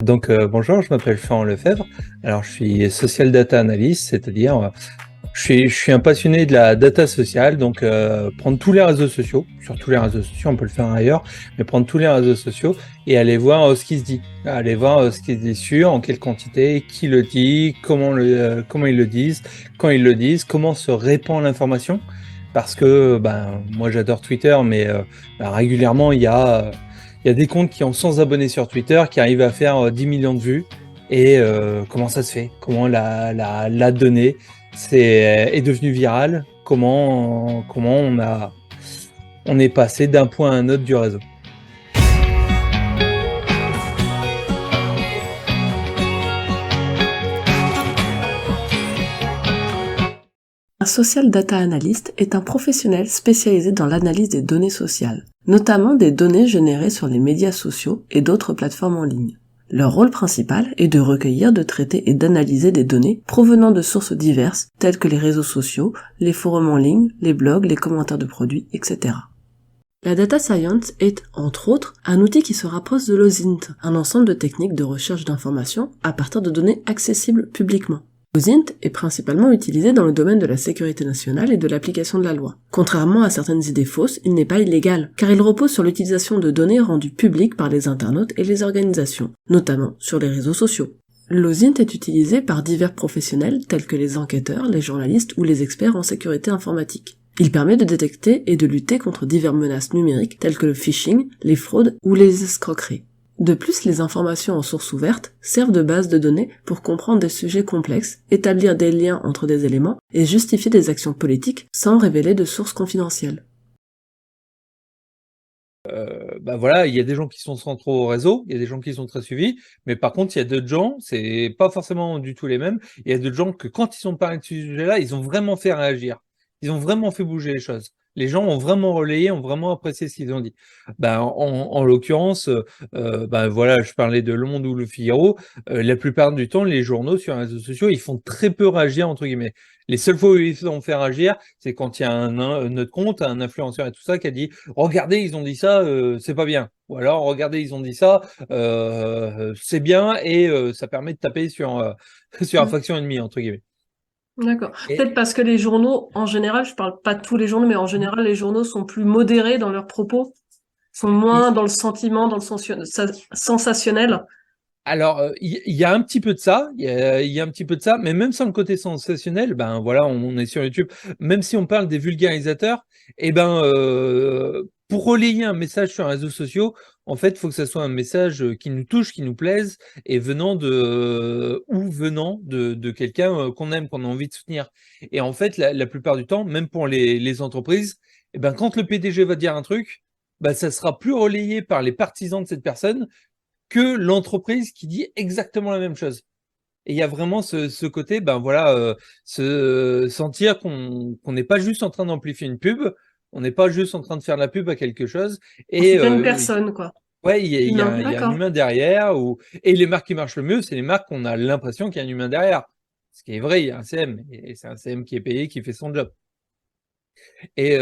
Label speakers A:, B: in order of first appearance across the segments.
A: Bonjour, je m'appelle Florent Lefebvre. Alors, je suis social data analyst, c'est-à-dire, je suis un passionné de la data sociale, donc prendre tous les réseaux sociaux, sur tous les réseaux sociaux, on peut le faire ailleurs, mais prendre tous les réseaux sociaux et aller voir ce qui se dit, aller voir ce qui se dit sur, en quelle quantité, qui le dit, comment ils le disent, quand ils le disent, comment se répand l'information, parce que moi j'adore Twitter, mais régulièrement il y a des comptes qui ont 100 abonnés sur Twitter qui arrivent à faire 10 millions de vues. Et comment ça se fait? Comment la donnée est devenue virale? Comment on est passé d'un point à un autre du réseau?
B: Un social data analyst est un professionnel spécialisé dans l'analyse des données sociales, notamment des données générées sur les médias sociaux et d'autres plateformes en ligne. Leur rôle principal est de recueillir, de traiter et d'analyser des données provenant de sources diverses telles que les réseaux sociaux, les forums en ligne, les blogs, les commentaires de produits, etc. La data science est, entre autres, un outil qui se rapproche de l'OSINT, un ensemble de techniques de recherche d'informations à partir de données accessibles publiquement. L'OSINT est principalement utilisé dans le domaine de la sécurité nationale et de l'application de la loi. Contrairement à certaines idées fausses, il n'est pas illégal, car il repose sur l'utilisation de données rendues publiques par les internautes et les organisations, notamment sur les réseaux sociaux. L'OSINT est utilisé par divers professionnels tels que les enquêteurs, les journalistes ou les experts en sécurité informatique. Il permet de détecter et de lutter contre diverses menaces numériques telles que le phishing, les fraudes ou les escroqueries. De plus, les informations en source ouverte servent de base de données pour comprendre des sujets complexes, établir des liens entre des éléments et justifier des actions politiques sans révéler de sources confidentielles.
A: Voilà, il y a des gens qui sont centraux au réseau, il y a des gens qui sont très suivis, mais par contre, il y a d'autres gens, c'est pas forcément du tout les mêmes. Il y a d'autres gens que quand ils sont parlé de ce sujet-là, ils ont vraiment fait réagir. Ils ont vraiment fait bouger les choses. Les gens ont vraiment relayé, ont vraiment apprécié ce qu'ils ont dit. En l'occurrence, voilà, je parlais de Le Monde ou Le Figaro. La plupart du temps, les journaux sur les réseaux sociaux, ils font très peu réagir, entre guillemets. Les seules fois où ils font faire réagir, c'est quand il y a notre compte, un influenceur et tout ça, qui a dit regardez, ils ont dit ça, c'est pas bien. Ou alors regardez, ils ont dit ça, c'est bien et ça permet de taper sur sur la faction ennemie, entre guillemets.
B: D'accord.
A: Et
B: Peut-être parce que les journaux, en général, je parle pas de tous les journaux, mais en général, les journaux sont plus modérés dans leurs propos, sont moins dans le sentiment, dans le sensationnel.
A: Alors, il y a un petit peu de ça, il y a un petit peu de ça, mais même sans le côté sensationnel, voilà, on est sur YouTube. Même si on parle des vulgarisateurs, pour relayer un message sur les réseaux sociaux, en fait, il faut que ça soit un message qui nous touche, qui nous plaise, et venant de quelqu'un qu'on aime, qu'on a envie de soutenir. Et en fait, la plupart du temps, même pour les entreprises, quand le PDG va dire un truc, ça sera plus relayé par les partisans de cette personne que l'entreprise qui dit exactement la même chose. Et il y a vraiment ce côté, se sentir qu'on n'est pas juste en train d'amplifier une pub, on n'est pas juste en train de faire de la pub à quelque chose.
B: On
A: Et
B: soutient une personne, quoi.
A: ouais,
B: Humain,
A: il y a un
B: d'accord.
A: humain derrière. Et les marques qui marchent le mieux, c'est les marques qu'on a l'impression qu'il y a un humain derrière. Ce qui est vrai, il y a un CM, et c'est un CM qui est payé, qui fait son job. Et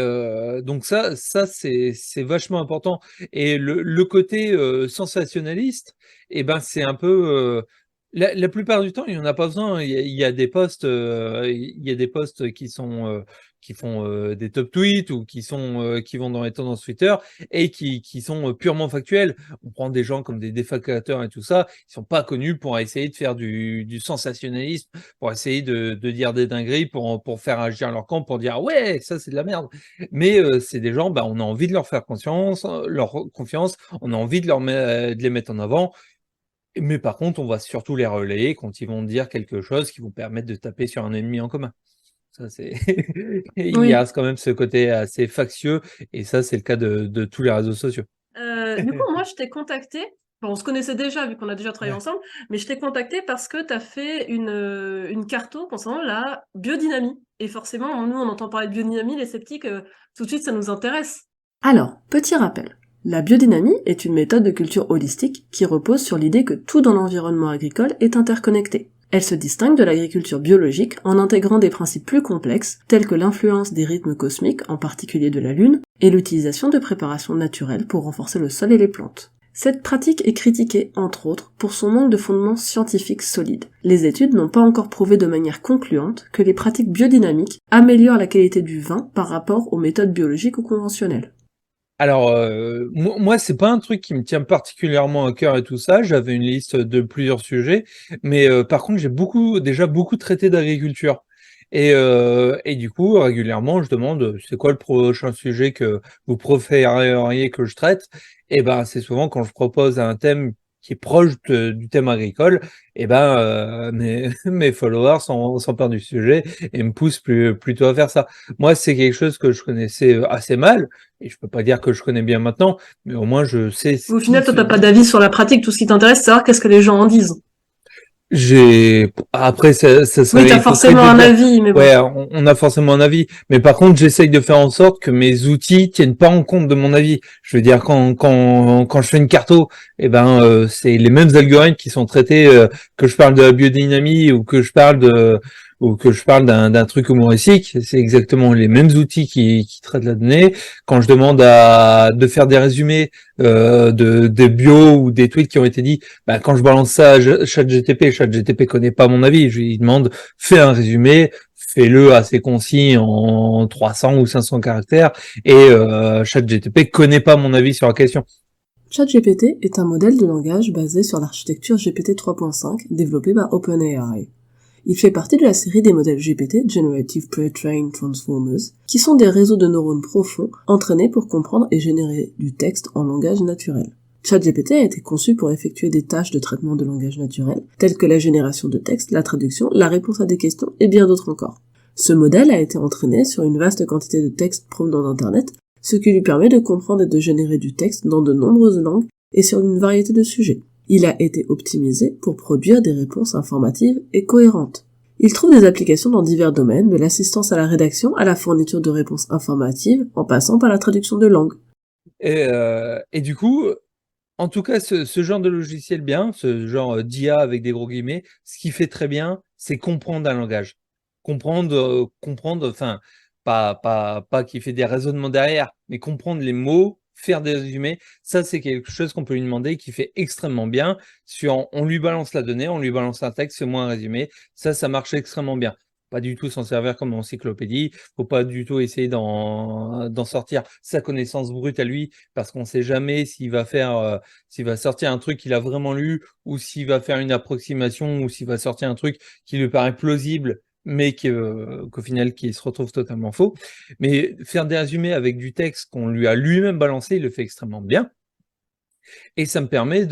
A: donc ça c'est vachement important. Et le côté sensationnaliste, c'est un peu la plupart du temps, il y en a pas besoin. Il y a des posts, il y a des posts qui font des top tweets ou qui vont dans les tendances Twitter et qui sont purement factuels. On prend des gens comme des défacateurs et tout ça, ils sont pas connus pour essayer de faire du sensationnalisme, pour essayer de dire des dingueries, pour faire agir leur camp, pour dire ouais, ça c'est de la merde. Mais c'est des gens, on a envie de leur faire confiance, on a envie de les mettre en avant. Mais par contre, on va surtout les relayer quand ils vont dire quelque chose qui vont permettre de taper sur un ennemi en commun. Ça, c'est il y
B: Oui.
A: a quand même ce côté assez factieux, et ça, c'est le cas de tous les réseaux sociaux.
B: Du coup, moi, je t'ai contacté. Bon, on se connaissait déjà, vu qu'on a déjà travaillé
A: Ouais.
B: ensemble, mais je t'ai contacté parce que tu as fait une carto concernant la biodynamie. Et forcément, nous, on entend parler de biodynamie, les sceptiques, tout de suite, ça nous intéresse. Alors, petit rappel. La biodynamie est une méthode de culture holistique qui repose sur l'idée que tout dans l'environnement agricole est interconnecté. Elle se distingue de l'agriculture biologique en intégrant des principes plus complexes, tels que l'influence des rythmes cosmiques, en particulier de la Lune, et l'utilisation de préparations naturelles pour renforcer le sol et les plantes. Cette pratique est critiquée, entre autres, pour son manque de fondements scientifiques solides. Les études n'ont pas encore prouvé de manière concluante que les pratiques biodynamiques améliorent la qualité du vin par rapport aux méthodes biologiques ou conventionnelles.
A: Alors, moi, c'est pas un truc qui me tient particulièrement à cœur et tout ça. J'avais une liste de plusieurs sujets, mais par contre, j'ai déjà beaucoup traité d'agriculture. Et du coup, régulièrement, je demande c'est quoi le prochain sujet que vous préféreriez que je traite? Et ben, c'est souvent quand je propose un thème qui est proche du thème agricole, et ben mes followers s'emparent du sujet et me poussent plutôt à faire ça. Moi, c'est quelque chose que je connaissais assez mal, et je peux pas dire que je connais bien maintenant, mais au moins je sais ce
B: Au
A: qui
B: final, toi,
A: se
B: t'as pas
A: dit.
B: d'avis sur la pratique, tout ce qui t'intéresse, c'est savoir qu'est-ce que les gens en disent.
A: Après, ça
B: Oui,
A: serait
B: t'as
A: hypocrite
B: forcément
A: de
B: un
A: dire,
B: avis, mais bon.
A: ouais, on a forcément un avis. Mais par contre, j'essaye de faire en sorte que mes outils tiennent pas en compte de mon avis. Je veux dire, quand je fais une carto, eh ben, c'est les mêmes algorithmes qui sont traités, que je parle de la biodynamie ou que je parle d'un truc humoristique. C'est exactement les mêmes outils qui traitent la donnée. Quand je demande de faire des résumés, des bio ou des tweets qui ont été dit, bah, quand je balance ça à ChatGTP connaît pas mon avis. Je lui demande, fais un résumé, fais-le assez concis en 300 ou 500 caractères, et ChatGTP connaît pas mon avis sur la question.
B: ChatGPT est un modèle de langage basé sur l'architecture GPT 3.5 développée par OpenAI. Il fait partie de la série des modèles GPT, Generative Pre-trained Transformers, qui sont des réseaux de neurones profonds entraînés pour comprendre et générer du texte en langage naturel. ChatGPT a été conçu pour effectuer des tâches de traitement de langage naturel, telles que la génération de texte, la traduction, la réponse à des questions et bien d'autres encore. Ce modèle a été entraîné sur une vaste quantité de textes provenant d'Internet, ce qui lui permet de comprendre et de générer du texte dans de nombreuses langues et sur une variété de sujets. Il a été optimisé pour produire des réponses informatives et cohérentes. Il trouve des applications dans divers domaines, de l'assistance à la rédaction à la fourniture de réponses informatives, en passant par la traduction de langue.
A: Et du coup, en tout cas, ce genre de logiciel bien, ce genre d'IA avec des gros guillemets, ce qui fait très bien, c'est comprendre un langage. Comprendre, enfin, pas qu'il fait des raisonnements derrière, mais comprendre les mots, faire des résumés, ça c'est quelque chose qu'on peut lui demander qui fait extrêmement bien. On lui balance la donnée, on lui balance un texte, fais-moi un résumé, ça marche extrêmement bien. Pas du tout s'en servir comme encyclopédie, faut pas du tout essayer d'en sortir sa connaissance brute à lui, parce qu'on sait jamais s'il va sortir un truc qu'il a vraiment lu, ou s'il va faire une approximation, ou s'il va sortir un truc qui lui paraît plausible, mais qu'au final, qui se retrouve totalement faux. Mais faire des résumés avec du texte qu'on lui a lui-même balancé, il le fait extrêmement bien. Et ça me permet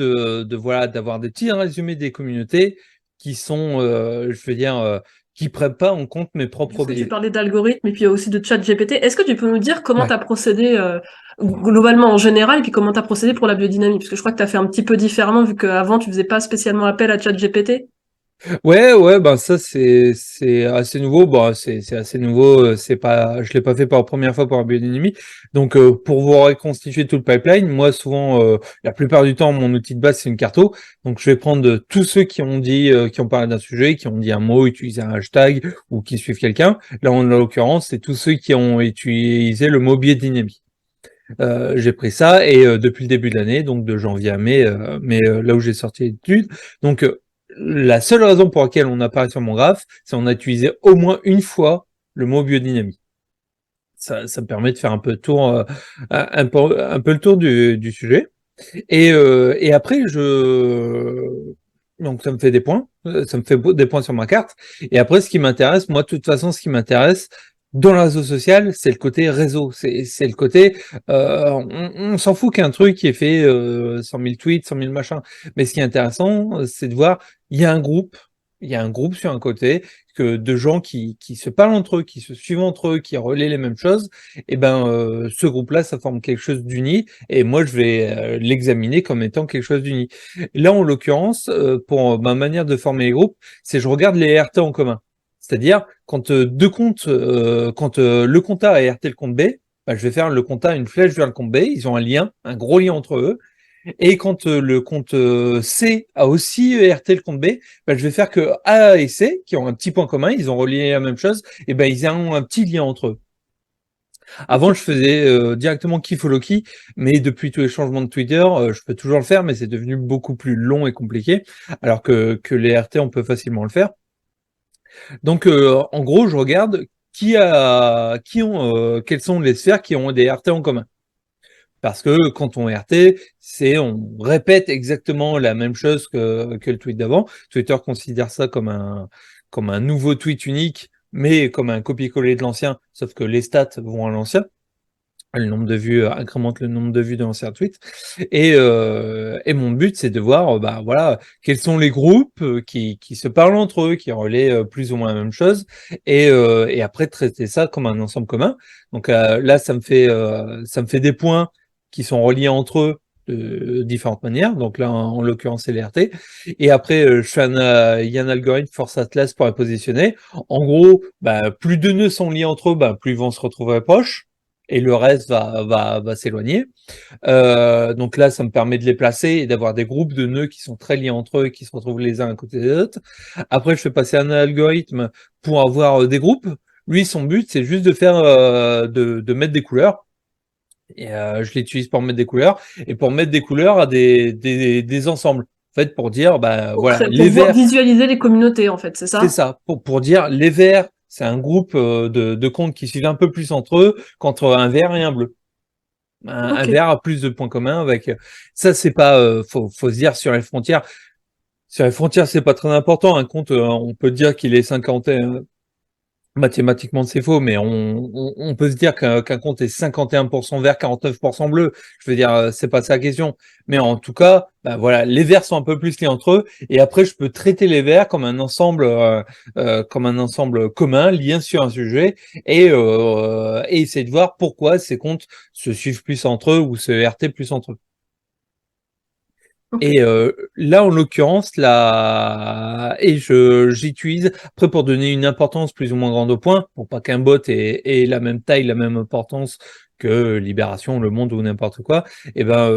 A: voilà, d'avoir des petits résumés des communautés qui sont, je veux dire, qui prennent pas en compte mes
B: Je
A: propres
B: sais que tu
A: biais.
B: parlais d'algorithmes et puis aussi de ChatGPT. Est-ce que tu peux nous dire comment tu
A: Ouais.
B: as procédé globalement en général et puis comment tu as procédé pour la biodynamie? Parce que je crois que tu as fait un petit peu différemment vu qu'avant tu faisais pas spécialement appel à ChatGPT.
A: Ouais, ben ça c'est assez nouveau. Bon, c'est assez nouveau. C'est pas, je l'ai pas fait pour la première fois pour la biodynamie. Donc pour vous reconstituer tout le pipeline, moi souvent, la plupart du temps, mon outil de base c'est une carto. Donc je vais prendre tous ceux qui ont dit, qui ont parlé d'un sujet, qui ont dit un mot, utilisé un hashtag ou qui suivent quelqu'un. Là, en l'occurrence, c'est tous ceux qui ont utilisé le mot biodynamie. J'ai pris ça et depuis le début de l'année, donc de janvier à mai, là où j'ai sorti l'étude. Donc la seule raison pour laquelle on apparaît sur mon graphe, c'est qu'on a utilisé au moins une fois le mot biodynamie. Ça me permet de faire un peu le tour, un peu le tour du sujet. Et après, donc ça me fait des points, ça me fait des points sur ma carte. Et après, ce qui m'intéresse, moi, de toute façon, ce qui m'intéresse dans le réseau social, c'est le côté réseau. C'est le côté, on s'en fout qu'un truc qui est fait 100 000 tweets, 100 000 machins. Mais ce qui est intéressant, c'est de voir, il y a un groupe sur un côté de gens qui se parlent entre eux, qui se suivent entre eux, qui relaient les mêmes choses. Et ben, ce groupe-là, ça forme quelque chose d'uni. Et moi, je vais l'examiner comme étant quelque chose d'uni. Là, en l'occurrence, pour ma manière de former les groupes, c'est je regarde les RT en commun. C'est-à-dire, quand deux comptes, quand le compte A a RT le compte B, bah, je vais faire le compte A une flèche vers le compte B. Ils ont un lien, un gros lien entre eux. Et quand le compte C a aussi RT le compte B, bah, je vais faire que A et C, qui ont un petit point commun, ils ont relié la même chose, et ben ils ont un petit lien entre eux. Avant,
B: Ok.
A: je faisais directement qui follow qui, mais depuis tous les changements de Twitter, je peux toujours le faire, mais c'est devenu beaucoup plus long et compliqué, alors que les RT, on peut facilement le faire. Donc, en gros, je regarde quelles sont les sphères qui ont des RT en commun. Parce que quand on RT, on répète exactement la même chose que le tweet d'avant. Twitter considère ça comme un nouveau tweet unique, mais comme un copier-coller de l'ancien, sauf que les stats vont à l'ancien. Le nombre de vues incrémente le nombre de vues de l'ancien tweet. Et mon but, c'est de voir, bah voilà, quels sont les groupes qui se parlent entre eux, qui relaient plus ou moins la même chose, et après traiter ça comme un ensemble commun. Donc là, ça me fait des points qui sont reliés entre eux de différentes manières. Donc là, en l'occurrence, c'est l'RT. Et après, il y a un algorithme Force Atlas pour les positionner. En gros, bah, plus de nœuds sont liés entre eux, bah, plus ils vont se retrouver proches et le reste va s'éloigner. Donc là, ça me permet de les placer et d'avoir des groupes de nœuds qui sont très liés entre eux et qui se retrouvent les uns à côté des autres. Après, je fais passer un algorithme pour avoir des groupes. Lui, son but, c'est juste de faire de mettre des couleurs. Et je l'utilise pour mettre des couleurs et pour mettre des couleurs à des ensembles. En fait, pour dire, bah voilà, les
B: Pour
A: verts,
B: visualiser les communautés, en fait, c'est
A: c'est
B: ça?
A: ça. Pour dire, les verts, c'est un groupe de comptes qui suivent un peu plus entre eux qu'entre un vert et un bleu. Un
B: Ok.
A: vert a plus de points communs avec ça. C'est pas faut se dire sur les frontières. Sur les frontières, c'est pas très important. Un compte, on peut dire qu'il est 51. Mathématiquement, c'est faux, mais on peut se dire qu'un compte est 51% vert, 49% bleu. Je veux dire, c'est pas ça la question. Mais en tout cas, bah voilà, les verts sont un peu plus liés entre eux. Et après, je peux traiter les verts comme un ensemble commun, lié sur un sujet, et essayer de voir pourquoi ces comptes se suivent plus entre eux ou se RT plus entre eux.
B: Ok.
A: Et là, en l'occurrence, j'utilise après pour donner une importance plus ou moins grande au point, pour pas qu'un bot ait la même taille, la même importance que Libération, Le Monde ou n'importe quoi. Et ben,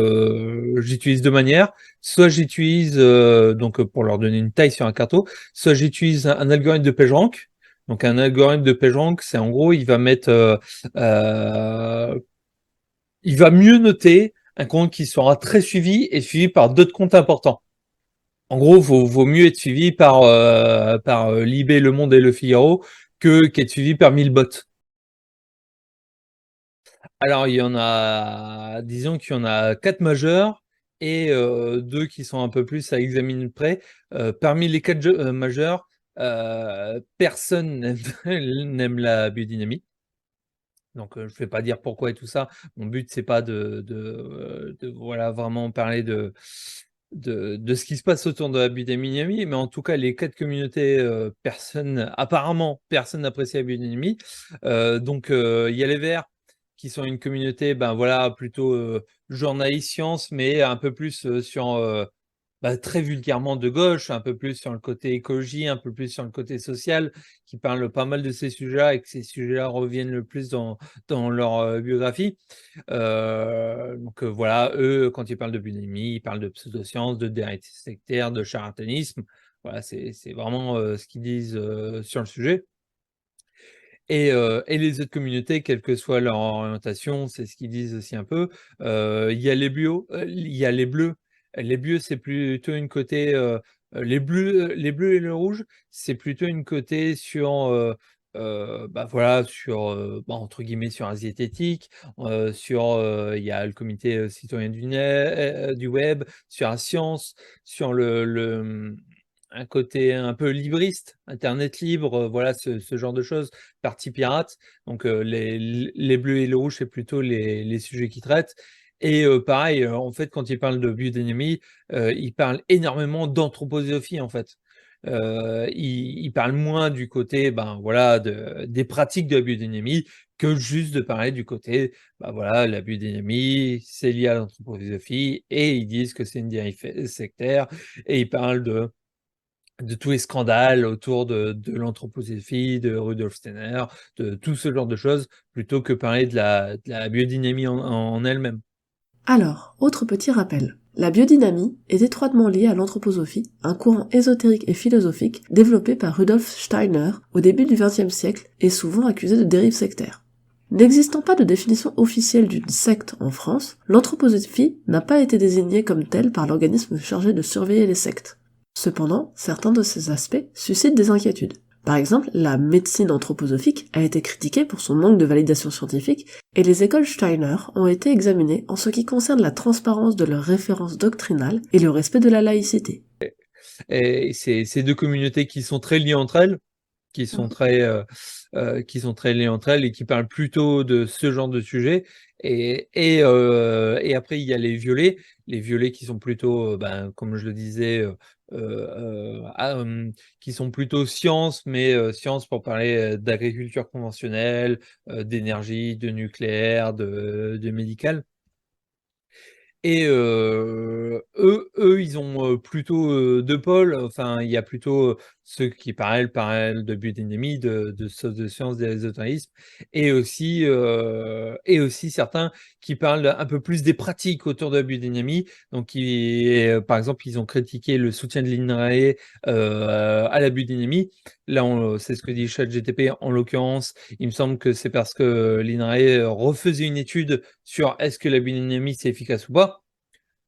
A: j'utilise deux manières. Soit j'utilise donc pour leur donner une taille sur un carton, soit j'utilise un algorithme de PageRank. Donc un algorithme de PageRank, c'est en gros, euh, il va mieux noter un compte qui sera très suivi et suivi par d'autres comptes importants. En gros, vaut mieux être suivi par Libé, Le Monde et Le Figaro qu'être suivi par 1000 bots. Alors, il y en a, disons qu'il y en a quatre majeurs et deux qui sont un peu plus à examiner de près. Parmi les quatre majeurs, personne n'aime la biodynamie. Donc, je ne vais pas dire pourquoi et tout ça. Mon but, c'est pas de voilà, vraiment parler de ce qui se passe autour de la biodynamie, mais en tout cas, les quatre communautés, apparemment, personne n'apprécie la biodynamie. Donc, il y a les Verts qui sont une communauté, ben voilà, plutôt journaliste science, mais un peu plus très vulgairement de gauche, un peu plus sur le côté écologie, un peu plus sur le côté social, qui parlent pas mal de ces sujets-là et que ces sujets-là reviennent le plus dans leur biographie. Voilà, eux, quand ils parlent de boulimie, ils parlent de pseudosciences, de dérives sectaires, de charlatanisme. Voilà, c'est vraiment ce qu'ils disent sur le sujet. Et les autres communautés, quelle que soit leur orientation, c'est ce qu'ils disent aussi un peu. Il y a il y a les bleus. Les bleus, c'est plutôt une côté, les bleus et le rouge, c'est plutôt une côté sur, voilà, sur, entre guillemets, sur un zététique, il y a le comité citoyen du web, sur la science, sur un côté un peu libriste, internet libre, voilà, ce genre de choses, partie pirate. Donc les bleus et les rouges, c'est plutôt les sujets qu'ils traitent. Et pareil, en fait, quand ils parlent de biodynamie, ils parlent énormément d'anthroposophie, en fait. Ils parlent moins du côté, ben voilà, des pratiques de la biodynamie que juste de parler du côté, ben voilà, la biodynamie, c'est lié à l'anthroposophie, et ils disent que c'est une dérive sectaire, et ils parlent de tous les scandales autour de l'anthroposophie, de Rudolf Steiner, de tout ce genre de choses, plutôt que parler de la biodynamie en elle-même.
B: Alors, autre petit rappel. La biodynamie est étroitement liée à l'anthroposophie, un courant ésotérique et philosophique développé par Rudolf Steiner au début du XXe siècle et souvent accusé de dérives sectaires. N'existant pas de définition officielle d'une secte en France, l'anthroposophie n'a pas été désignée comme telle par l'organisme chargé de surveiller les sectes. Cependant, certains de ces aspects suscitent des inquiétudes. Par exemple, la médecine anthroposophique a été critiquée pour son manque de validation scientifique et les écoles Steiner ont été examinées en ce qui concerne la transparence de leurs références doctrinales et le respect de la laïcité.
A: Et c'est ces deux communautés qui sont très liées entre elles, qui sont très liées entre elles et qui parlent plutôt de ce genre de sujet. Et après, il y a les violets qui sont plutôt, comme je le disais, qui sont plutôt sciences, mais sciences pour parler d'agriculture conventionnelle, d'énergie, de nucléaire, de médical. Et eux, ils ont plutôt deux pôles. Enfin, il y a plutôt ceux qui parlent de biodynamie, de sciences des ésotérismes, et aussi certains qui parlent un peu plus des pratiques autour de la biodynamie. Donc, par exemple, ils ont critiqué le soutien de l'INRAE à la biodynamie. Là, c'est ce que dit ChatGPT en l'occurrence. Il me semble que c'est parce que l'INRAE refaisait une étude sur est-ce que la biodynamie c'est efficace ou pas.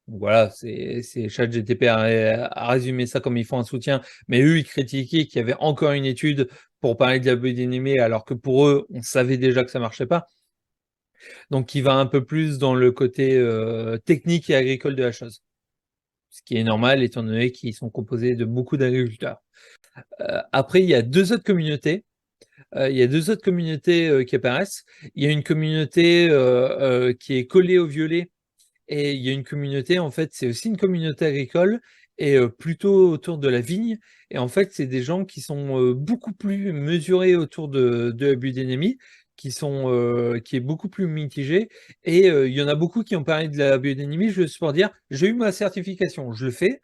A: Donc voilà, c'est ChatGPT a résumé ça comme ils font un soutien, mais eux ils critiquaient qu'il y avait encore une étude pour parler de la biodynamie alors que pour eux on savait déjà que ça marchait pas. Donc il va un peu plus dans le côté technique et agricole de la chose, ce qui est normal étant donné qu'ils sont composés de beaucoup d'agriculteurs. Après il y a deux autres communautés. Qui apparaissent. Il y a une communauté qui est collée au violet. Et il y a une communauté, en fait, c'est aussi une communauté agricole et plutôt autour de la vigne. Et en fait, c'est des gens qui sont beaucoup plus mesurés autour de la biodynamie, qui est beaucoup plus mitigé. Et il y en a beaucoup qui ont parlé de la biodynamie, juste pour dire, j'ai eu ma certification, je le fais.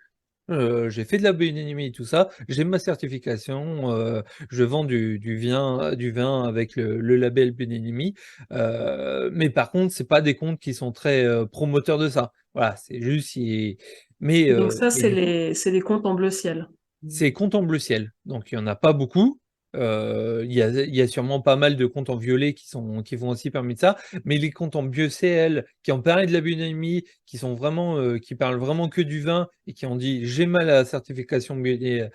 A: J'ai fait de la biodynamie et tout ça, j'ai ma certification, je vends du vin avec le label biodynamie, mais par contre, c'est pas des comptes qui sont très promoteurs de ça. Voilà, c'est juste
B: Donc ça,
A: mais
B: c'est
A: du coup,
B: les comptes en bleu ciel.
A: c'est comptes en bleu ciel, donc il y en a pas beaucoup. Il y a sûrement pas mal de comptes en violet qui font aussi parmi de ça, mais les comptes en bleu ciel qui ont parlé de la biodynamie, qui parlent vraiment que du vin et qui ont dit j'ai mal à la certification de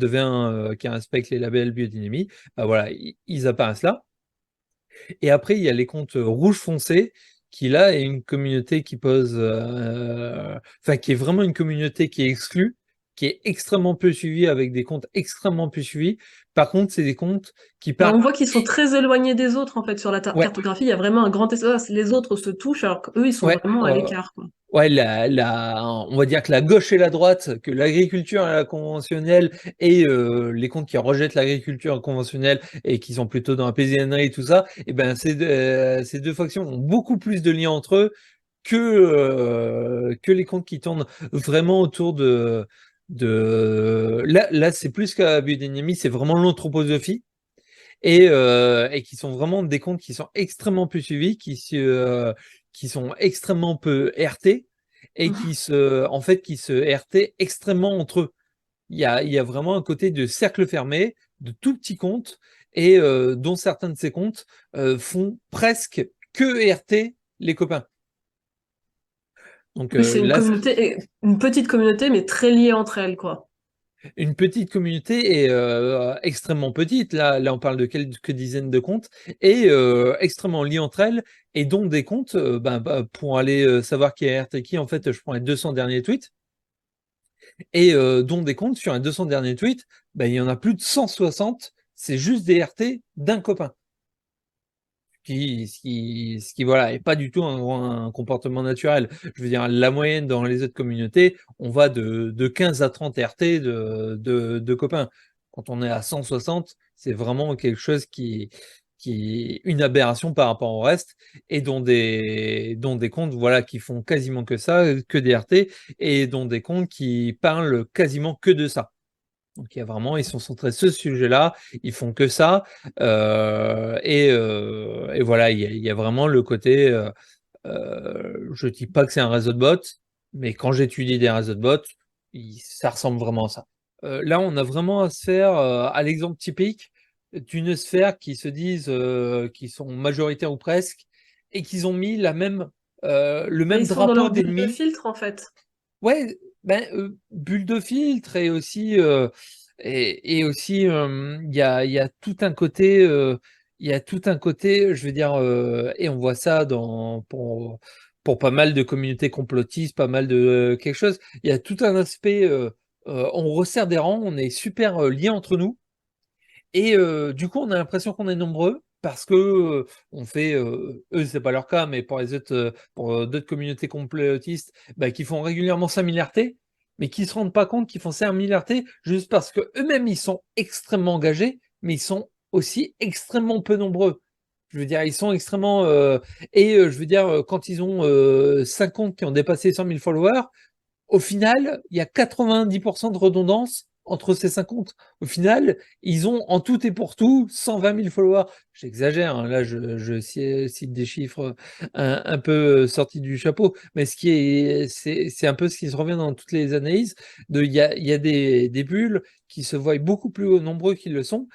A: vin qui respecte les labels biodynamie, bah voilà, ils apparaissent là. Et après, il y a les comptes rouge foncé, qui là est une communauté qui est vraiment une communauté qui est exclue, qui est extrêmement peu suivie, avec des comptes extrêmement peu suivis. Par contre, c'est des comptes qui
B: Bah,
A: parlent.
B: on voit qu'ils sont très éloignés des autres, en fait, sur la
A: Ouais,
B: cartographie. Il y a vraiment un grand espace. Les autres se touchent, alors qu'eux, ils sont
A: ouais,
B: vraiment à l'écart, quoi.
A: ouais, on va dire que la gauche et la droite, que l'agriculture et la conventionnelle, et les comptes qui rejettent l'agriculture conventionnelle et qui sont plutôt dans la paysannerie et tout ça, et ben ces deux factions ont beaucoup plus de liens entre eux que les comptes qui tournent vraiment autour Là, c'est plus que la biodynamie, c'est vraiment l'anthroposophie. Et qui sont vraiment des comptes qui sont extrêmement peu suivis, qui sont extrêmement peu RT et
B: Mhm.
A: en fait, qui se RT extrêmement entre eux. Il y a vraiment un côté de cercle fermé, de tout petits comptes, et dont certains de ces comptes font presque que RT les copains. Donc
B: Oui, c'est
A: là,
B: une petite communauté, mais très liée entre elles, quoi.
A: une petite communauté est extrêmement petite. Là, on parle de quelques dizaines de comptes et extrêmement liées entre elles, et dont des comptes, pour aller savoir qui est RT qui, en fait, je prends les 200 derniers tweets, et dont des comptes sur les 200 derniers tweets, il y en a plus de 160, c'est juste des RT d'un copain. Ce qui voilà, est pas du tout un comportement naturel. Je veux dire, la moyenne dans les autres communautés, on va de 15 à 30 RT de copains. Quand on est à 160, c'est vraiment quelque chose qui est une aberration par rapport au reste, et dont des comptes voilà, qui font quasiment que ça, que des RT, et dont des comptes qui parlent quasiment que de ça. Donc il y a vraiment, ils sont centrés sur ce sujet-là, ils font que ça, et voilà, il y a vraiment le côté, je dis pas que c'est un réseau de bots, mais quand j'étudie des réseaux de bots, ça ressemble vraiment à ça. Là, on a vraiment à se faire à l'exemple typique d'une sphère qui se disent qui sont majoritaires ou presque, et qu'ils ont mis le même
B: Ils sont dans
A: drapeau
B: leur bulle de
A: d'ennemi.
B: filtre, en fait.
A: Ouais, ben, bulle de filtre et aussi, il y a tout un côté, je veux dire, et on voit ça pour pas mal de communautés complotistes, pas mal de quelque chose. Il y a tout un aspect, on resserre des rangs, on est super liés entre nous. Et du coup, on a l'impression qu'on est nombreux parce que on fait, eux, c'est pas leur cas, mais pour les autres, pour d'autres communautés complotistes, bah, qui font régulièrement 5000 RT, mais qui se rendent pas compte qu'ils font 5000 RT juste parce que eux-mêmes ils sont extrêmement engagés, mais ils sont aussi extrêmement peu nombreux. Je veux dire, ils sont extrêmement je veux dire, quand ils ont 5 comptes qui ont dépassé 100 000 followers, au final, il y a 90% de redondance entre ces 5 comptes. Au final, ils ont en tout et pour tout 120 000 followers. J'exagère, hein, là je cite des chiffres un peu sortis du chapeau, mais c'est un peu ce qui se revient dans toutes les analyses. Il y a des bulles qui se voient beaucoup plus nombreux qu'ils le sont.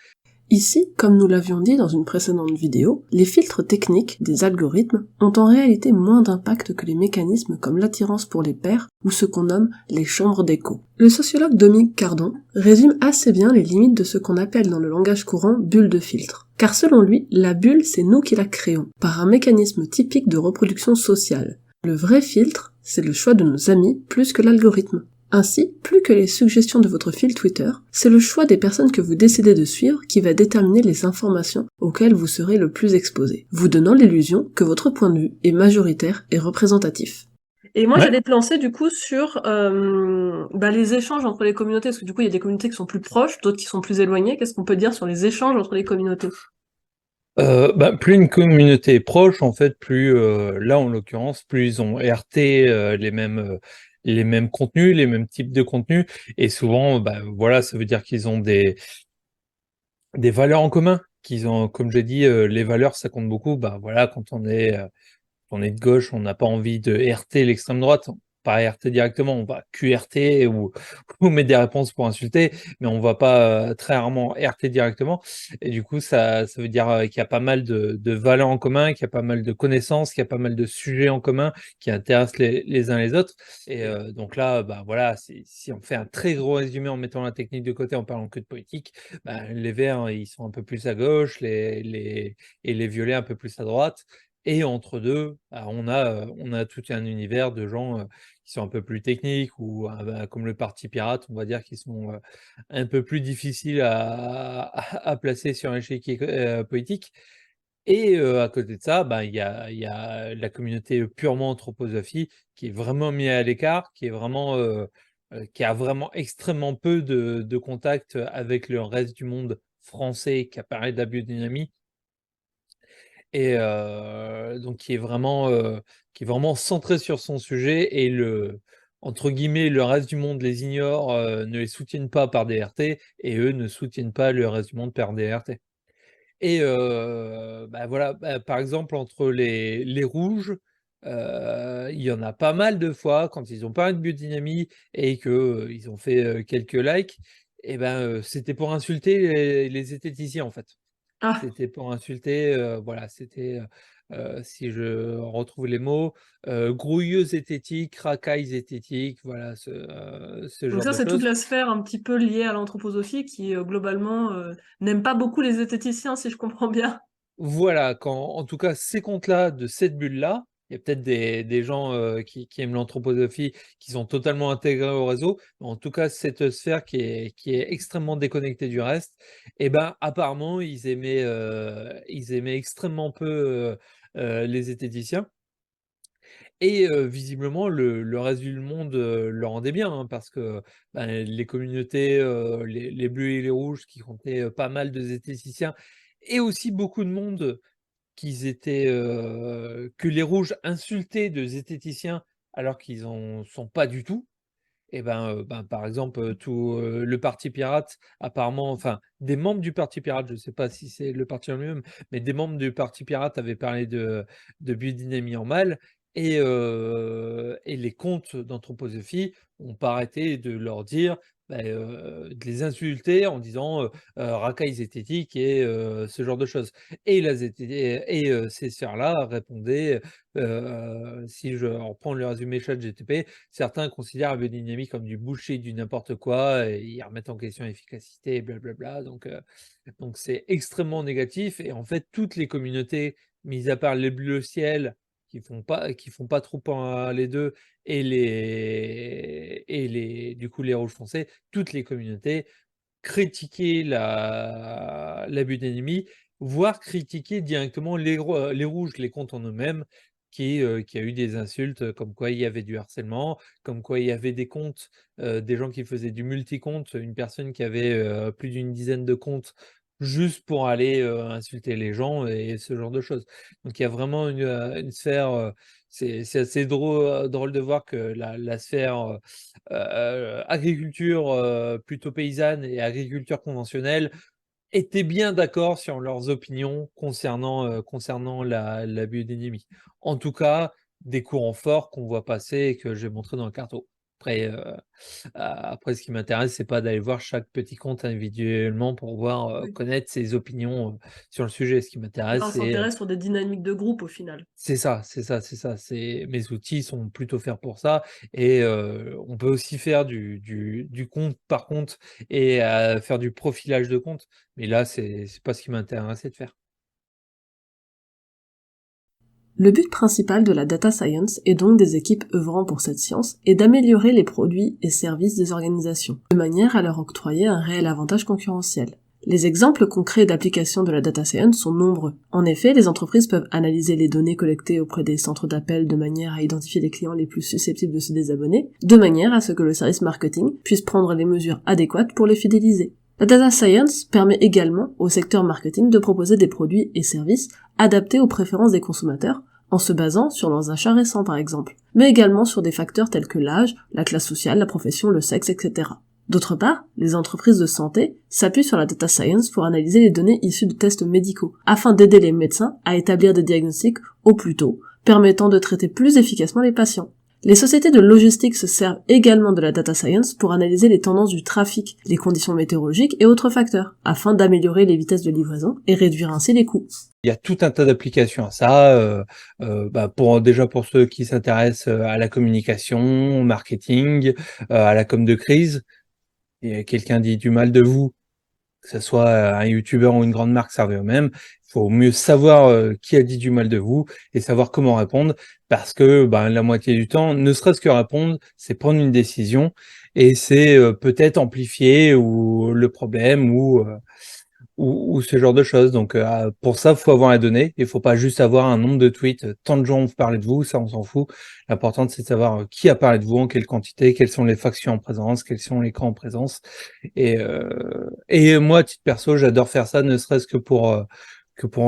B: Ici, comme nous l'avions dit dans une précédente vidéo, les filtres techniques des algorithmes ont en réalité moins d'impact que les mécanismes comme l'attirance pour les pairs ou ce qu'on nomme les chambres d'écho. Le sociologue Dominique Cardon résume assez bien les limites de ce qu'on appelle dans le langage courant bulle de filtre. Car selon lui, la bulle, c'est nous qui la créons, par un mécanisme typique de reproduction sociale. Le vrai filtre, c'est le choix de nos amis plus que l'algorithme. Ainsi, plus que les suggestions de votre fil Twitter, c'est le choix des personnes que vous décidez de suivre qui va déterminer les informations auxquelles vous serez le plus exposé, vous donnant l'illusion que votre point de vue est majoritaire et représentatif. Et moi,
A: Ouais.
B: j'allais te lancer du coup sur les échanges entre les communautés, parce que du coup, il y a des communautés qui sont plus proches, d'autres qui sont plus éloignées. Qu'est-ce qu'on peut dire sur les échanges entre les communautés?
A: Plus une communauté est proche, en fait, plus là en l'occurrence, plus ils ont RT les mêmes contenus, les mêmes types de contenus, et souvent, voilà, ça veut dire qu'ils ont des valeurs en commun, qu'ils ont, comme j'ai dit, les valeurs ça compte beaucoup. Bah voilà, quand on est de gauche, on n'a pas envie de RT l'extrême droite, pas RT directement, on va QRT ou mettre des réponses pour insulter, mais on va pas très rarement RT directement. Et du coup, ça veut dire qu'il y a pas mal de valeurs en commun, qu'il y a pas mal de connaissances, qu'il y a pas mal de sujets en commun qui intéressent les uns les autres. Et donc là, bah voilà, si on fait un très gros résumé en mettant la technique de côté, en parlant que de politique, les verts, ils sont un peu plus à gauche, et les violets un peu plus à droite. Et entre deux, on a tout un univers de gens qui sont un peu plus techniques ou comme le Parti pirate, on va dire, qui sont un peu plus difficiles à placer sur un échiquier politique. Et à côté de ça, il y a la communauté purement anthroposophie qui est vraiment mise à l'écart, qui a vraiment extrêmement peu de contact avec le reste du monde français qui a parlé de la biodynamie. Et donc qui est vraiment centré sur son sujet, et entre guillemets, le reste du monde les ignore, ne les soutiennent pas par des RT, et eux ne soutiennent pas le reste du monde par des RT. Et voilà, par exemple, entre les rouges, il y en a pas mal de fois quand ils ont parlé de biodynamie et que, ils ont fait, quelques likes, et c'était pour insulter les zététiciens, en fait.
B: Ah,
A: C'était pour insulter, voilà, c'était, si je retrouve les mots, grouilleux zététique, racaille zététique, voilà, ce
B: donc
A: genre
B: ça,
A: de
B: c'est toute
A: choses.
B: la sphère un petit peu liée à l'anthroposophie qui, globalement, n'aime pas beaucoup les zététiciens, si je comprends bien.
A: Voilà, en tout cas, ces comptes-là, de cette bulle-là, il y a peut-être des gens, qui aiment l'anthroposophie, qui sont totalement intégrés au réseau, mais en tout cas, cette sphère qui est extrêmement déconnectée du reste, et apparemment, ils aimaient extrêmement peu, les zététiciens. Et visiblement, le reste du monde le rendait bien, hein, parce que les communautés, les bleus et les rouges, qui comptaient pas mal de zététiciens, et aussi beaucoup de monde que les rouges insultaient de zététiciens alors qu'ils en sont pas du tout. Et par exemple, tout le Parti pirate, apparemment, enfin, des membres du Parti pirate, je ne sais pas si c'est le parti en lui-même, mais des membres du Parti pirate avaient parlé de biodynamie en mal, et les comptes d'anthroposophie ont pas arrêté de leur dire de les insulter en disant, racailles zététiques et ce genre de choses. Et la zété et ces sphères-là répondaient, si je reprends le résumé ChatGPT, certains considèrent la biodynamie comme du bullshit, du n'importe quoi et ils remettent en question l'efficacité et blablabla donc c'est extrêmement négatif et en fait toutes les communautés, mis à part les bleus ciel qui font pas trop parler d'eux et les du coup les rouges foncés, toutes les communautés critiquaient la biodynamie, voire critiquaient directement les rouges, les comptes en eux-mêmes qui a eu des insultes, comme quoi il y avait du harcèlement, comme quoi il y avait des comptes, des gens qui faisaient du multi-compte, une personne qui avait, plus d'une dizaine de comptes juste pour aller, insulter les gens et ce genre de choses. Donc il y a vraiment une sphère, c'est assez drôle de voir que la sphère, agriculture, plutôt paysanne et agriculture conventionnelle étaient bien d'accord sur leurs opinions concernant la biodynamie. En tout cas, des courants forts qu'on voit passer et que j'ai montré dans le carto. Après, après ce qui m'intéresse, c'est pas d'aller voir chaque petit compte individuellement pour voir,
B: Oui.
A: connaître ses opinions, sur le sujet. Ce qui
B: Là,
A: m'intéresse,
B: on s'intéresse sur des dynamiques de groupe au final.
A: c'est ça, c'est ça, c'est ça. Mes outils sont plutôt faits pour ça et on peut aussi faire du compte par compte et faire du profilage de compte, mais là, c'est pas ce qui m'intéressait de faire.
B: Le but principal de la data science et donc des équipes œuvrant pour cette science est d'améliorer les produits et services des organisations, de manière à leur octroyer un réel avantage concurrentiel. Les exemples concrets d'application de la data science sont nombreux. En effet, les entreprises peuvent analyser les données collectées auprès des centres d'appel de manière à identifier les clients les plus susceptibles de se désabonner, de manière à ce que le service marketing puisse prendre les mesures adéquates pour les fidéliser. La data science permet également au secteur marketing de proposer des produits et services adaptés aux préférences des consommateurs, en se basant sur leurs achats récents par exemple, mais également sur des facteurs tels que l'âge, la classe sociale, la profession, le sexe, etc. D'autre part, les entreprises de santé s'appuient sur la data science pour analyser les données issues de tests médicaux, afin d'aider les médecins à établir des diagnostics au plus tôt, permettant de traiter plus efficacement les patients. Les sociétés de logistique se servent également de la data science pour analyser les tendances du trafic, les conditions météorologiques et autres facteurs, afin d'améliorer les vitesses de livraison et réduire ainsi les coûts.
A: Il y a tout un tas d'applications à ça, pour ceux qui s'intéressent, à la communication, au marketing, à la com de crise et quelqu'un dit du mal de vous, que ce soit un youtubeur ou une grande marque, ça revient au même. Il faut mieux savoir qui a dit du mal de vous et savoir comment répondre parce que la moitié du temps, ne serait-ce que répondre, c'est prendre une décision et c'est peut-être amplifier ou le problème ou ce genre de choses. Donc pour ça, il faut avoir la donnée. Il faut pas juste avoir un nombre de tweets. Tant de gens ont parlé de vous, ça on s'en fout. L'important c'est de savoir qui a parlé de vous, en quelle quantité, quelles sont les factions en présence, quels sont les camps en présence. Et moi, à titre perso, j'adore faire ça, ne serait-ce que pour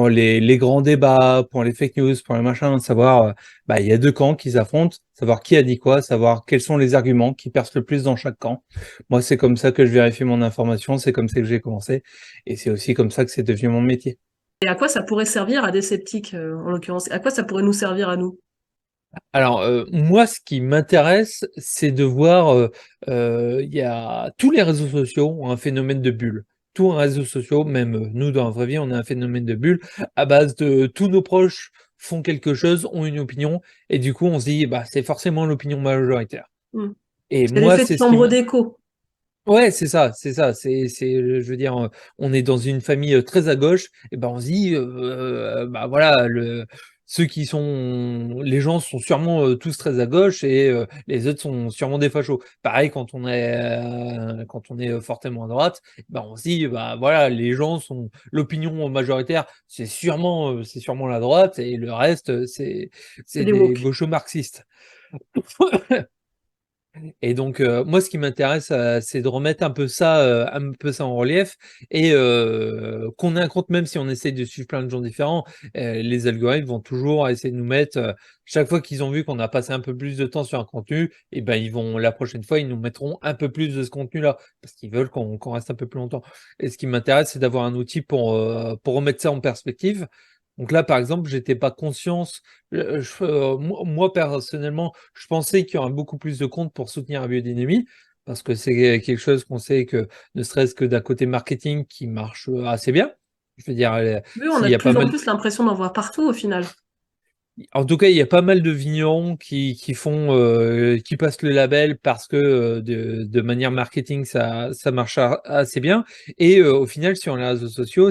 A: les grands débats, pour les fake news, pour les machins, savoir, il y a deux camps qui s'affrontent, savoir qui a dit quoi, savoir quels sont les arguments qui percent le plus dans chaque camp. Moi, c'est comme ça que je vérifie mon information, c'est comme ça que j'ai commencé, et c'est aussi comme ça que c'est devenu mon métier.
B: Et à quoi ça pourrait servir à des sceptiques, en l'occurrence? À quoi ça pourrait nous servir à nous?
A: Alors, moi, ce qui m'intéresse, c'est de voir, il y a tous les réseaux sociaux ont un phénomène de bulle. Tous les réseaux sociaux, même, nous dans la vraie vie, on a un phénomène de bulle à base de tous nos proches font quelque chose, ont une opinion et du coup, on se dit: «Bah, c'est forcément l'opinion majoritaire»
B: Mmh.
A: et
B: C'est
A: moi,
B: l'effet de
A: c'est ce qui
B: chambre
A: me
B: d'écho.
A: ouais, c'est ça, c'est ça. Je veux dire, on est dans une famille, très à gauche et ben, on se dit, voilà, le ceux qui sont les gens sont sûrement, tous très à gauche et les autres sont sûrement des fachos. Pareil quand on est, fortement à droite, ben, on se dit, bah, voilà, les gens sont l'opinion majoritaire, c'est sûrement la droite et le reste,
B: C'est
A: c'est
B: les
A: des
B: woke.
A: gauchos marxistes. Et donc, moi, ce qui m'intéresse, c'est de remettre un peu ça en relief et qu'on ait un compte, même si on essaye de suivre plein de gens différents, les algorithmes vont toujours essayer de nous mettre, chaque fois qu'ils ont vu qu'on a passé un peu plus de temps sur un contenu et ben, la prochaine fois, ils nous mettront un peu plus de ce contenu-là, parce qu'ils veulent qu'on reste un peu plus longtemps. Et ce qui m'intéresse, c'est d'avoir un outil pour remettre ça en perspective. Donc là, par exemple, j'étais pas conscience, moi personnellement, je pensais qu'il y aurait beaucoup plus de comptes pour soutenir la biodynamie. parce que c'est quelque chose qu'on sait que, ne serait-ce que d'un côté marketing, qui marche assez bien. Je veux dire,
B: Oui, on
A: s'il
B: a
A: y
B: de
A: a pas
B: plus en
A: mal
B: plus l'impression d'en voir partout au final.
A: en tout cas, il y a pas mal de vignerons qui font, qui passent le label parce que, de manière marketing, ça marche assez bien et au final, sur les réseaux sociaux,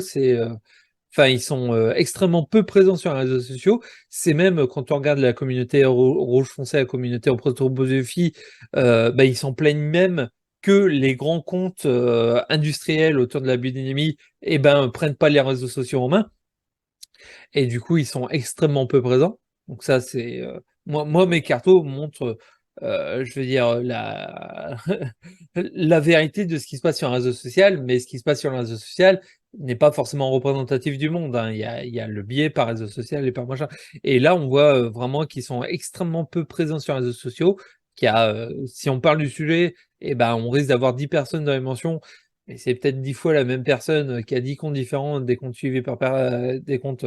A: enfin, ils sont, extrêmement peu présents sur les réseaux sociaux. C'est même, quand on regarde la communauté rouge foncé, la communauté en protobosophie, bah, ils s'en plaignent même que les grands comptes, industriels autour de la biodynamie, et ben, prennent pas les réseaux sociaux en main. Et du coup, ils sont extrêmement peu présents. Donc ça, c'est, moi mes cartos montrent, je veux dire, la vérité de ce qui se passe sur un réseau social, mais ce qui se passe sur le réseau social n'est pas forcément représentatif du monde, hein. Il y a le biais par réseau social et par machin. Et là, on voit, vraiment qu'ils sont extrêmement peu présents sur les réseaux sociaux, qu'il y a, si on parle du sujet, et ben, on risque d'avoir 10 personnes dans les mentions, et c'est peut-être 10 fois la même personne, qui a 10 comptes différents, des comptes suivis des comptes,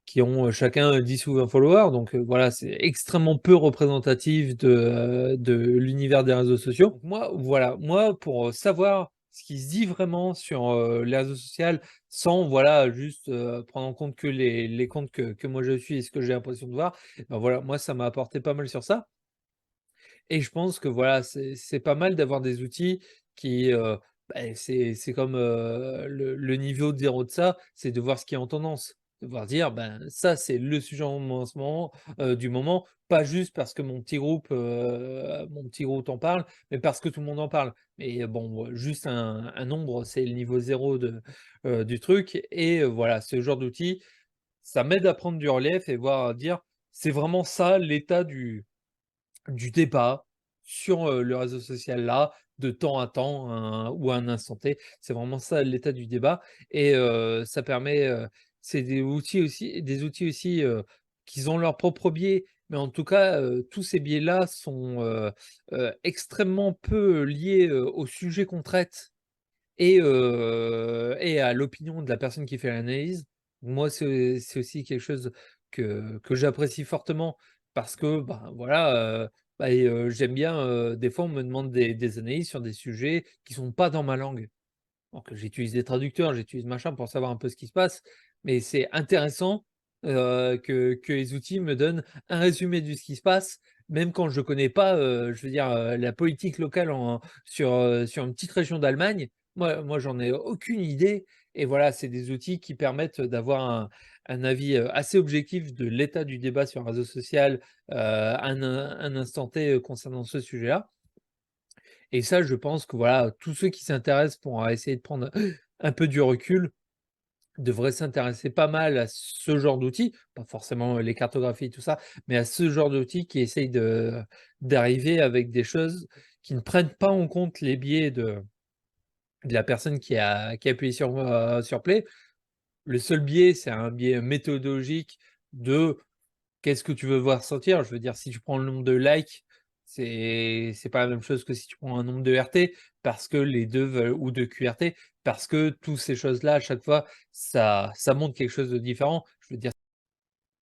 A: qui ont chacun 10 ou 20 followers. Donc voilà, c'est extrêmement peu représentatif de l'univers des réseaux sociaux. Donc moi, voilà, moi, pour savoir ce qui se dit vraiment sur les réseaux sociaux, sans voilà, juste prendre en compte que les comptes que moi je suis et ce que j'ai l'impression de voir, ben voilà, moi, ça m'a apporté pas mal sur ça. Et je pense que voilà, c'est pas mal d'avoir des outils qui, c'est comme, le niveau 0 de ça, c'est de voir ce qui est en tendance. De voir dire: «Ben, ça, c'est le sujet en ce moment, du moment», pas juste parce que mon petit groupe en parle, mais parce que tout le monde en parle. Mais bon, juste un nombre, c'est le niveau 0 du truc et voilà, ce genre d'outil, ça m'aide à prendre du relief et voir dire: «C'est vraiment ça l'état du débat sur, le réseau social là, de temps à temps, ou à un instant T. C'est vraiment ça l'état du débat et ça permet, c'est des outils aussi, qui ont leur propre biais, mais en tout cas, tous ces biais-là sont, extrêmement peu liés, au sujet qu'on traite et à l'opinion de la personne qui fait l'analyse. Moi, c'est aussi quelque chose que j'apprécie fortement parce que, ben, voilà, j'aime bien, des fois, on me demande des analyses sur des sujets qui sont pas dans ma langue. Donc j'utilise des traducteurs, j'utilise machin pour savoir un peu ce qui se passe, mais c'est intéressant, que les outils me donnent un résumé de ce qui se passe, même quand je connais pas, je veux dire, la politique locale sur une petite région d'Allemagne. Moi, j'en ai aucune idée et voilà, c'est des outils qui permettent d'avoir un avis, assez objectif de l'état du débat sur un réseau social, un instant T, concernant ce sujet-là. Et ça, je pense que voilà, tous ceux qui s'intéressent pour essayer de prendre un peu du recul, devraient s'intéresser pas mal à ce genre d'outils, pas forcément les cartographies, tout ça, mais à ce genre d'outils qui essayent d'arriver avec des choses qui ne prennent pas en compte les biais de la personne qui a appuyé sur play. Le seul biais, c'est un biais méthodologique de qu'est-ce que tu veux voir sortir? Je veux dire, si tu prends le nombre de likes, c'est pas la même chose que si tu prends un nombre de RT, parce que les 2 veulent ou de QRT, parce que toutes ces choses-là, à chaque fois, ça montre quelque chose de différent. Je veux dire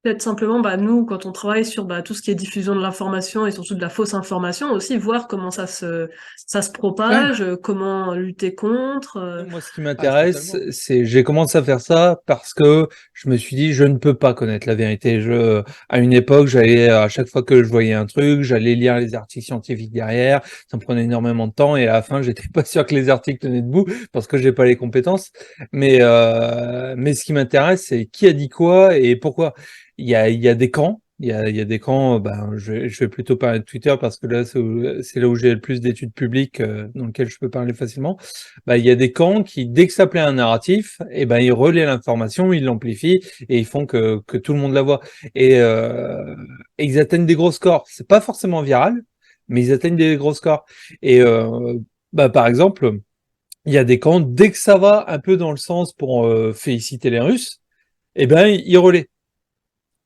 B: Peut-être simplement, bah, nous, quand on travaille sur bah, tout ce qui est diffusion de l'information et surtout de la fausse information, aussi voir comment ça se
A: ouais.
B: propage, comment lutter contre.
A: Moi, ce qui
B: Ah,
A: m'intéresse,
B: totalement.
A: c'est j'ai commencé à faire ça parce que je me suis dit: «Je ne peux pas connaître la vérité». À une époque, j'allais à chaque fois que je voyais un truc, j'allais lire les articles scientifiques derrière, ça me prenait énormément de temps et à la fin, j'étais pas sûr que les articles tenaient debout parce que j'ai pas les compétences. Mais ce qui m'intéresse, c'est qui a dit quoi et pourquoi. Il y a des camps, il y a des camps, ben, je vais plutôt parler de Twitter parce que là, c'est là où j'ai le plus d'études publiques, dans lequel je peux parler facilement. Bah, il y a des camps qui, dès que ça plaît à un narratif, et ben, ils relaient l'information, ils l'amplifient et ils font que tout le monde la voit. Et ils atteignent des gros scores. C'est pas forcément viral, mais ils atteignent des gros scores. Et bah, par exemple, il y a des camps, dès que ça va un peu dans le sens pour féliciter les Russes, et ben, ils relaient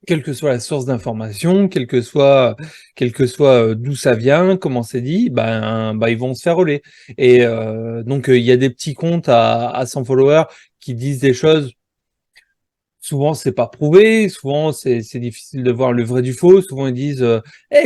A: quelle que soit la source d'information, quel que soit d'où ça vient, comment c'est dit, ben, ils vont se faire relayer. Et donc il y a des petits comptes à 100 followers qui disent des choses. Souvent c'est pas prouvé, souvent c'est difficile de voir le vrai du faux. Souvent ils disent,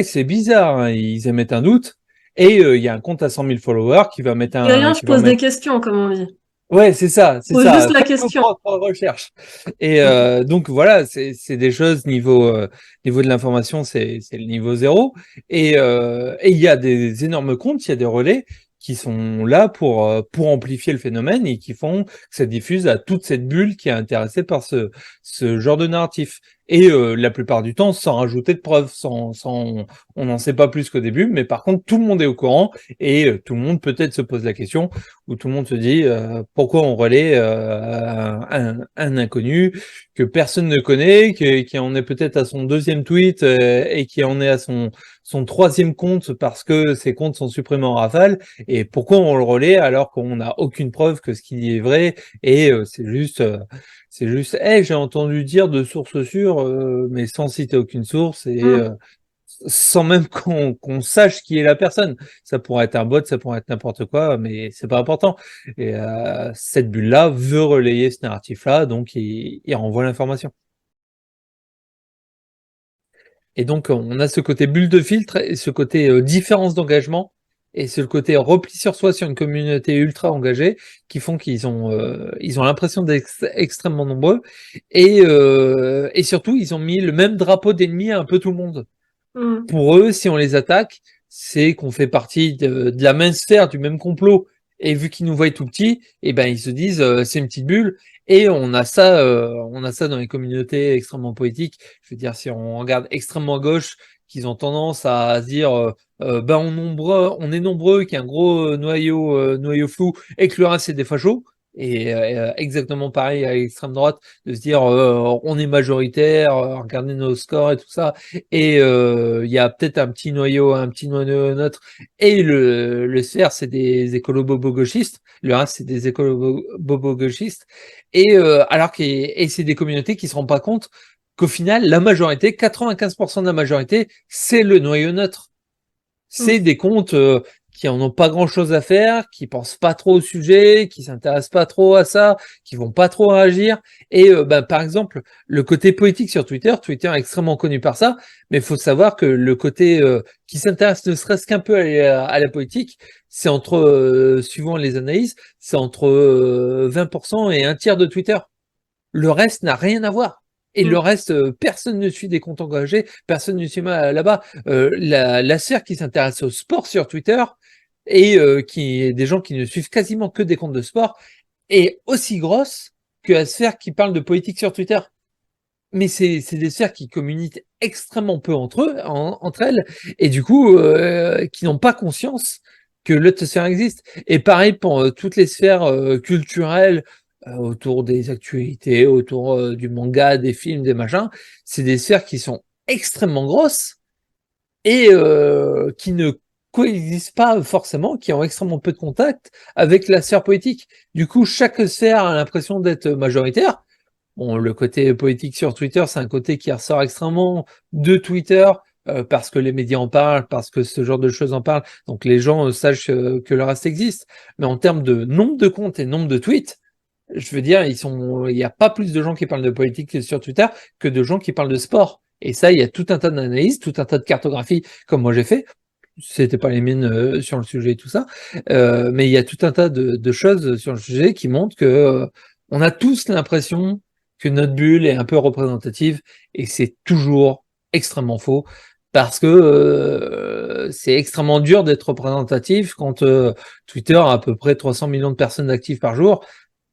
A: c'est bizarre, hein, ils émettent un doute. Et il y a un compte à 100 000 followers qui va mettre
B: Rien, je pose des questions, comme on dit.
A: Ouais, c'est ça, c'est
B: Pose
A: ça.
B: juste la
A: Faites vos
B: question.
A: propres recherches. Et donc voilà, c'est des choses niveau de l'information, c'est le niveau zéro. Et il y a des énormes comptes, il y a des relais qui sont là pour amplifier le phénomène et qui font que ça diffuse à toute cette bulle qui est intéressée par ce genre de narratif. Et la plupart du temps, sans rajouter de preuves, on n'en sait pas plus qu'au début, mais par contre, tout le monde est au courant et tout le monde peut-être se pose la question, où tout le monde se dit pourquoi on relaie un inconnu que personne ne connaît, qui en est peut-être à son deuxième tweet et qui en est à son troisième compte parce que ses comptes sont supprimés en rafale, et pourquoi on le relaie alors qu'on n'a aucune preuve que ce qui est vrai, et c'est juste, hey, j'ai entendu dire de source sûre, mais sans citer aucune source et sans même qu'on sache qui est la personne. Ça pourrait être un bot, ça pourrait être n'importe quoi, mais c'est pas important. Et cette bulle-là veut relayer ce narratif-là, donc il renvoie l'information. Et donc on a ce côté bulle de filtre et ce côté différence d'engagement, et c'est le côté repli sur soi sur une communauté ultra engagée qui font qu'ils ont l'impression d'être extrêmement nombreux, et surtout ils ont mis le même drapeau d'ennemi à un peu tout le monde. Pour eux, si on les attaque, c'est qu'on fait partie de la même sphère, du même complot. Et vu qu'ils nous voient tout petits, et ben ils se disent c'est une petite bulle. Et on a ça dans les communautés extrêmement politiques. Je veux dire, si on regarde extrêmement à gauche, qu'ils ont tendance à se dire ben on est nombreux, qu'il y a un gros noyau flou, et que le reste c'est des fachos. Et exactement pareil à l'extrême droite, de se dire on est majoritaire, regardez nos scores et tout ça. Et il y a peut-être un petit noyau neutre, et le CR c'est des écolos bobo gauchistes, le reste c'est des écolos bobo gauchistes, et et c'est des communautés qui se rendent pas compte qu'au final la majorité, 95% de la majorité, c'est le noyau neutre. C'est des comptes qui en ont pas grand chose à faire, qui pensent pas trop au sujet, qui s'intéressent pas trop à ça, qui vont pas trop réagir. Et par exemple, le côté politique sur Twitter est extrêmement connu par ça, mais il faut savoir que le côté qui s'intéresse ne serait-ce qu'un peu à la politique, c'est entre, suivant les analyses, c'est entre 20% et un tiers de Twitter. Le reste n'a rien à voir. Et le reste, personne ne suit des comptes engagés, personne ne suit là-bas. La sphère qui s'intéresse au sport sur Twitter, et qui est des gens qui ne suivent quasiment que des comptes de sport, est aussi grosse que la sphère qui parle de politique sur Twitter. Mais c'est des sphères qui communiquent extrêmement peu entre elles, et du coup, qui n'ont pas conscience que l'autre sphère existe. Et pareil pour toutes les sphères culturelles, autour des actualités, autour du manga, des films, des machins, c'est des sphères qui sont extrêmement grosses et qui ne coexistent pas forcément, qui ont extrêmement peu de contact avec la sphère politique. Du coup, chaque sphère a l'impression d'être majoritaire. Bon, le côté politique sur Twitter, c'est un côté qui ressort extrêmement de Twitter, parce que les médias en parlent, parce que ce genre de choses en parlent, donc les gens sachent que le reste existe. Mais en termes de nombre de comptes et nombre de tweets, je veux dire, il n'y a pas plus de gens qui parlent de politique sur Twitter que de gens qui parlent de sport. Et ça, il y a tout un tas d'analyses, tout un tas de cartographies, comme moi j'ai fait. C'était pas les miennes sur le sujet et tout ça, mais il y a tout un tas de choses sur le sujet qui montrent que on a tous l'impression que notre bulle est un peu représentative, et c'est toujours extrêmement faux, parce que c'est extrêmement dur d'être représentatif quand Twitter a à peu près 300 millions de personnes actives par jour.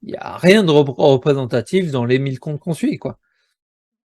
A: Il n'y a rien de représentatif dans les 1000 comptes qu'on suit, quoi.